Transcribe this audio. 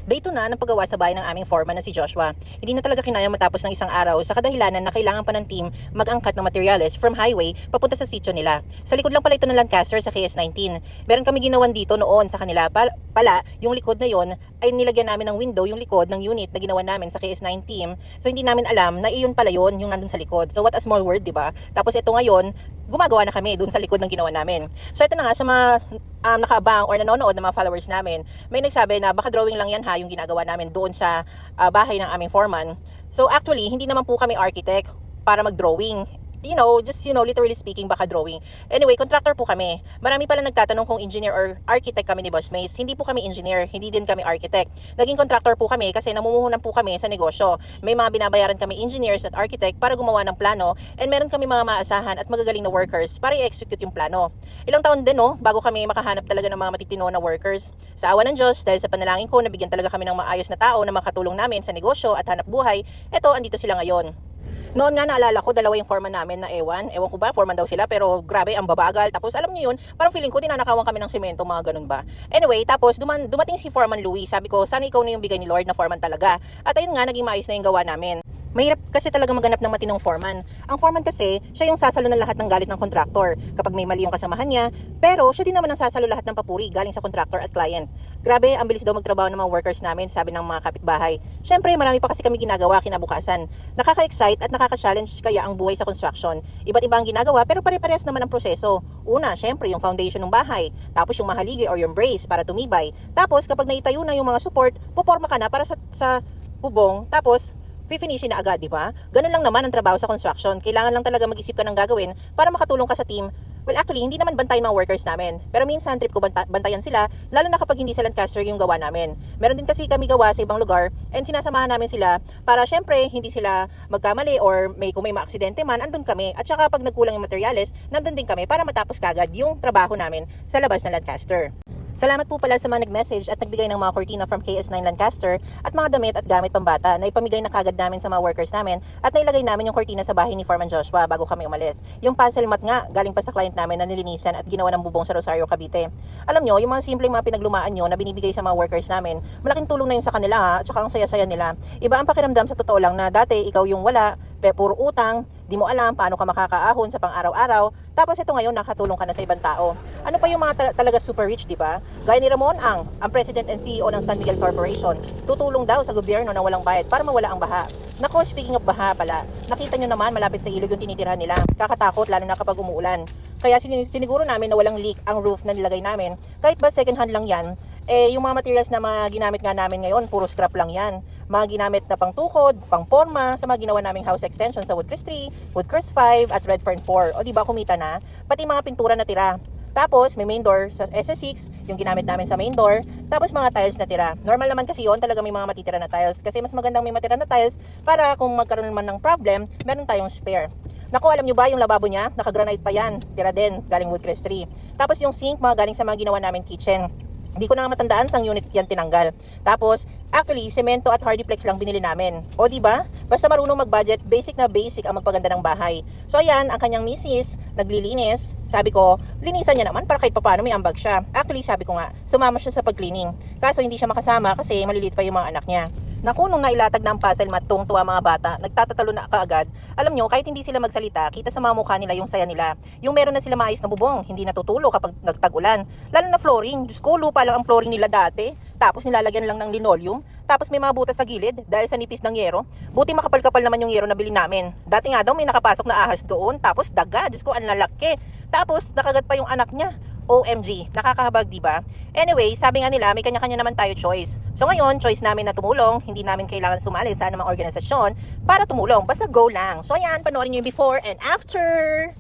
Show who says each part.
Speaker 1: Day 2 na ng paggawa sa bahay ng aming foreman na si Joshua. Hindi na talaga kinaya matapos ng isang araw sa kadahilanan na kailangan pa ng team mag-angkat ng materyales from highway papunta sa sitio nila. Sa likod lang pala ito ng Lancaster sa KS19. Meron kami ginawan dito noon sa kanila. Pala, yung likod na yon ay nilagyan namin ng window yung likod ng unit na ginawa namin sa KS9 team. So hindi namin alam na iyon pala yon yung nandun sa likod. So what a small world, di ba? Tapos ito ngayon, gumagawa na kami dun sa likod ng ginawa namin. So ito na nga sa mga nakaabang or nanonood ng mga followers namin, may nagsabi na baka drawing lang yan ha yung ginagawa namin doon sa bahay ng aming foreman. So actually, hindi naman po kami architect para mag-drawing. Literally speaking, baka drawing. Anyway, contractor po kami. Marami pala nagtatanong kung engineer or architect kami ni Boss Mace. Hindi po kami engineer, hindi din kami architect. Naging contractor po kami kasi namumuhunan po kami sa negosyo. May mga binabayaran kami engineers at architect para gumawa ng plano, and meron kami mga maasahan at magagaling na workers para i-execute yung plano. Ilang taon din bago kami makahanap talaga ng mga matitino na workers. Sa awa ng Diyos, dahil sa panalangin ko, nabigyan talaga kami ng maayos na tao na makatulong namin sa negosyo at hanap buhay. Eto, andito sila ngayon. Noon nga naalala ko, dalawa yung foreman namin na ewan ko ba, foreman daw sila, pero grabe, ang babagal. Tapos alam niyo yun, parang feeling ko tinanakawan kami ng semento, mga ganun ba. Anyway, tapos dumating si Foreman Louie. Sabi ko, sana ikaw na yung bigay ni Lord na foreman talaga. At ayun nga, naging maayos na yung gawa namin. Mahirap kasi talaga maganap ng matinong foreman. Ang foreman kasi, siya yung sasalo ng lahat ng galit ng contractor kapag may mali yung kasamahan niya, pero siya din naman ang sasalo lahat ng papuri galing sa contractor at client. Grabe, ang bilis daw magtrabaho ng mga workers namin, sabi ng mga kapitbahay. Syempre, marami pa kasi kami ginagawa kinabukasan. Nakaka-excite at nakaka-challenge kaya ang buhay sa construction. Iba't iba ang ginagawa pero pare-parehas naman ang proseso. Una, syempre, yung foundation ng bahay, tapos yung mahaligi or yung brace para tumibay. Tapos kapag naitayo na yung mga support, puporma ka na para sa bubong, tapos finishin na agad, di ba? Ganun lang naman ang trabaho sa construction. Kailangan lang talaga mag-isip ka ng gagawin para makatulong ka sa team. Well, actually, hindi naman bantay mga workers namin. Pero minsan, trip ko bantayan sila, lalo na kapag hindi sa Lancaster yung gawa namin. Meron din kasi kami gawa sa ibang lugar, and sinasamahan namin sila para syempre, hindi sila magkamali or kung may maaksidente man, andun kami. At saka pag nagkulang yung materyales, nandun din kami para matapos kagad yung trabaho namin sa labas ng Lancaster. Salamat po pala sa mga nag-message at nagbigay ng mga kortina from KS9 Lancaster at mga damit at gamit pambata na ipamigay na kagad namin sa mga workers namin at nailagay namin yung kortina sa bahay ni Foreman Joshua bago kami umalis. Yung puzzle mat nga, galing pa sa client namin na nilinisan at ginawa ng bubong sa Rosario, Cavite. Alam nyo, yung mga simpleng mga pinaglumaan nyo na binibigay sa mga workers namin, malaking tulong na yun sa kanila ha, at saka ang saya-saya nila. Iba ang pakiramdam sa totoo lang na dati ikaw yung wala, puro utang, di mo alam paano ka makakaahon sa pang-araw-araw, tapos ito ngayon nakatulong ka na sa ibang tao. Ano pa yung mga talaga super rich, di ba? Gaya ni Ramon ang President and CEO ng San Miguel Corporation, tutulong daw sa gobyerno na walang bayad para mawala ang baha. Nako, speaking of baha pala, nakita nyo naman malapit sa ilog yung tinitirhan nila. Kakatakot lalo na kapag umuulan. Kaya siniguro namin na walang leak ang roof na nilagay namin. Kahit ba second hand lang yan, yung mga materials na mga ginamit nga namin ngayon, puro scrap lang yan. Mga ginamit na pangtukod, pangporma, sa mga ginawa naming house extension sa Woodcrest 3, Woodcrest 5, at Redfern 4. O diba, kumita na? Pati mga pintura na tira. Tapos, may main door sa SS6, yung ginamit namin sa main door. Tapos, mga tiles na tira. Normal naman kasi yon talaga may mga matitira na tiles. Kasi mas magandang may matira na tiles para kung magkaroon naman ng problem, meron tayong spare. Naku, alam nyo ba, yung lababo niya, naka-granite pa yan. Tira din, galing Woodcrest 3. Tapos, yung sink, mga galing sa mga ginawa namin kitchen. Hindi ko na matandaan sang unit yan tinanggal. Tapos, actually, semento at hardiplex lang binili namin. O diba? Basta marunong mag-budget, basic na basic ang magpaganda ng bahay. So ayan, ang kanyang misis, naglilinis. Sabi ko, linisan niya naman para kahit papano may ambag siya. Actually, sabi ko nga, sumama siya sa pag-cleaning. Kaso hindi siya makasama kasi maliliit pa yung mga anak niya. Naku, nung nailatag na ang puzzle mat, tuwa mga bata, nagtatatalo na kaagad. Alam nyo, kahit hindi sila magsalita, kita sa mga mukha nila yung saya nila. Yung meron na sila maayos na bubong, hindi natutulo kapag nagtag-ulan. Lalo na flooring, Diyos ko, lupa lang ang flooring nila dati. Tapos nilalagyan lang ng linoleum. Tapos may mga butas sa gilid dahil sa nipis ng yero. Buti makapal-kapal naman yung yero na bili namin. Dati nga daw may nakapasok na ahas doon, tapos daga, Diyos ko, ang lalaki. Tapos nakagat pa yung anak niya. OMG, nakakahabag, diba? Anyway, sabi nga nila, may kanya-kanya naman tayo choice. So ngayon, choice namin na tumulong, hindi namin kailangan sumali sa anumang organisasyon para tumulong. Basta go lang. So ayan, panoorin nyo yung before and after.